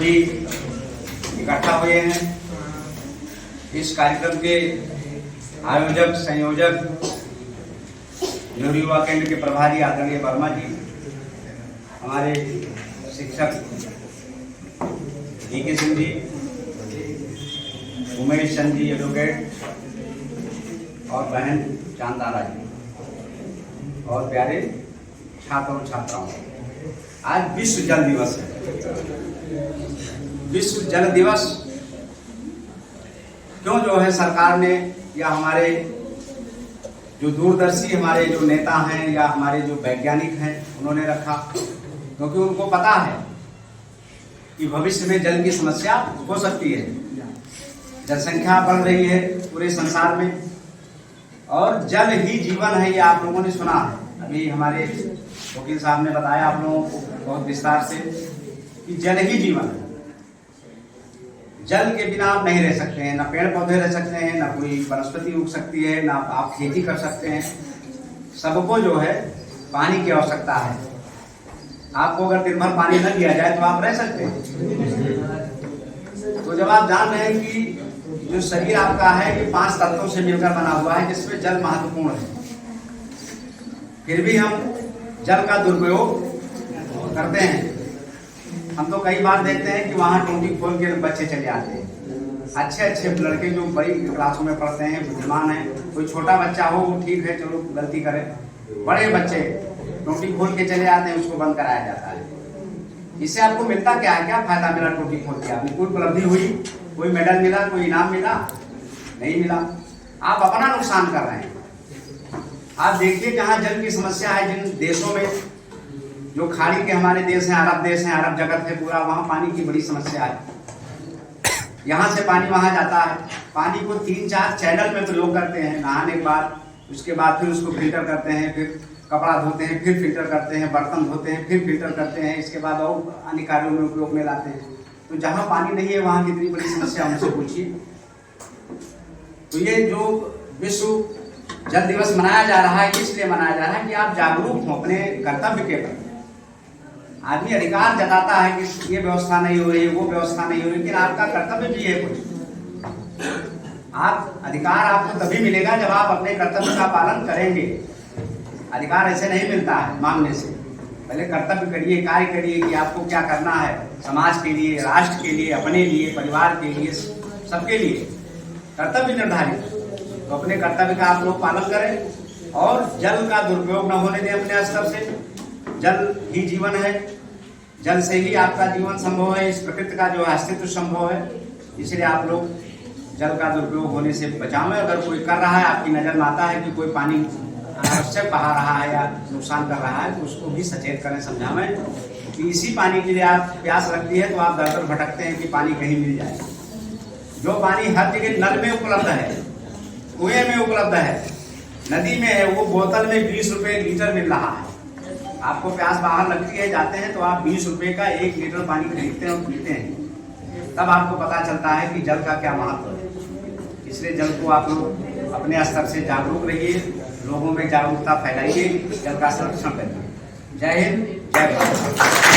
सभी इकट्ठा हुए हैं। इस कार्यक्रम के आयोजक संयोजक नेहरू युवा केंद्र के प्रभारी आदरणीय वर्मा जी, हमारे शिक्षक DK सिंह जी, उमेश चंद जी एडवोकेट और बहन चांदारा जी और प्यारे छात्र और छात्राओं, आज विश्व जल दिवस है। विश्व जल दिवस क्यों जो है सरकार ने या हमारे जो दूरदर्शी हमारे जो नेता हैं या हमारे जो वैज्ञानिक हैं उन्होंने रखा, क्योंकि उनको पता है कि भविष्य में जल की समस्या हो सकती है। जनसंख्या बढ़ रही है पूरे संसार में और जल ही जीवन है, ये आप लोगों ने सुना है। अभी हमारे वकील साहब ने बताया आप लोगों को बहुत विस्तार से कि जल ही जीवन है। जल के बिना आप नहीं रह सकते हैं, ना पेड़ पौधे रह सकते हैं, ना कोई वनस्पति उग सकती है, ना आप खेती कर सकते हैं। सबको जो है पानी की आवश्यकता है। आपको अगर दिन भर पानी न दिया जाए तो आप रह सकते हैं। तो जब आप जान रहे हैं कि जो शरीर आपका है ये 5 तत्वों से मिलकर बना हुआ है, जिसमें जल महत्वपूर्ण है, फिर भी हम जल का दुरुपयोग करते हैं। हम तो कई बार देखते हैं कि वहाँ टूटी खोल के बच्चे चले आते हैं। अच्छे लड़के जो बड़ी क्लासों में पढ़ते हैं, बुद्धिमान हैं, कोई छोटा बच्चा हो वो ठीक है, चलो गलती करे। बड़े बच्चे टूटी खोल के चले आते हैं, उसको बंद कराया जाता है। इससे आपको मिलता क्या है? क्या फायदा मिला टूटी खोल के? आपने कोई उपलब्धि हुई, कोई मेडल मिला, कोई इनाम मिला? नहीं मिला। आप अपना नुकसान कर रहे हैं। आप देखिए जहाँ जल की समस्या है, जिन देशों में जो खाड़ी के हमारे देश हैं, अरब देश हैं, अरब जगत है पूरा, वहाँ पानी की बड़ी समस्या है। यहाँ से पानी वहाँ जाता है। पानी को 3-4 चैनल में प्रयोग करते हैं नहाने के बाद, उसके बाद फिर उसको फिल्टर करते हैं, फिर कपड़ा धोते हैं, फिर फिल्टर करते हैं, बर्तन धोते हैं, फिर फिल्टर करते हैं, इसके बाद और अन्य कार्यों में उपयोग में लाते हैं। तो जहाँ पानी नहीं है वहाँ कितनी बड़ी समस्या हमसे पूछिए। तो ये जो विश्व जल दिवस मनाया जा रहा है, इसलिए मनाया जा रहा है कि आप जागरूक हो अपने कर्तव्य के प्रति। आदमी अधिकार जताता है कि ये व्यवस्था नहीं हो रही, वो व्यवस्था नहीं हो रही, लेकिन आपका कर्तव्य भी है कुछ। आप अधिकार आपको तभी मिलेगा जब आप अपने कर्तव्य का पालन करेंगे। अधिकार ऐसे नहीं मिलता है मांगने से। पहले कर्तव्य करिए, कार्य करिए कि आपको क्या करना है समाज के लिए, राष्ट्र के लिए, अपने लिए, परिवार के लिए, सबके लिए कर्तव्य निर्धारित। तो अपने कर्तव्य का आप लोग पालन करें और जल का दुरुपयोग न होने दें अपने स्तर से। जल ही जीवन है, जल से ही आपका जीवन संभव है, इस प्रकृति का जो अस्तित्व संभव है। इसलिए आप लोग जल का दुरुपयोग होने से बचावें। अगर कोई कर रहा है, आपकी नजर में आता है कि कोई पानी अनावश्यक बहा रहा है या नुकसान कर रहा है, तो उसको भी सचेत करें, समझावें कि इसी पानी के लिए आप प्यास लगती है तो आप दर दर भटकते हैं कि पानी कहीं मिल जाए। जो पानी हर जगह नल में उपलब्ध है, कुएं में उपलब्ध है, नदी में है, वो बोतल में 20 रुपए लीटर मिल रहा है। आपको प्यास बाहर लगती है, जाते हैं तो आप 20 रुपए का 1 लीटर पानी खरीदते हैं और पीते हैं। तब आपको पता चलता है कि जल का क्या महत्व है। इसलिए जल को आप लोग अपने स्तर से जागरूक रहिए, लोगों में जागरूकता फैलाइए, जल का संरक्षण करिए। जय हिंद, जय भारत।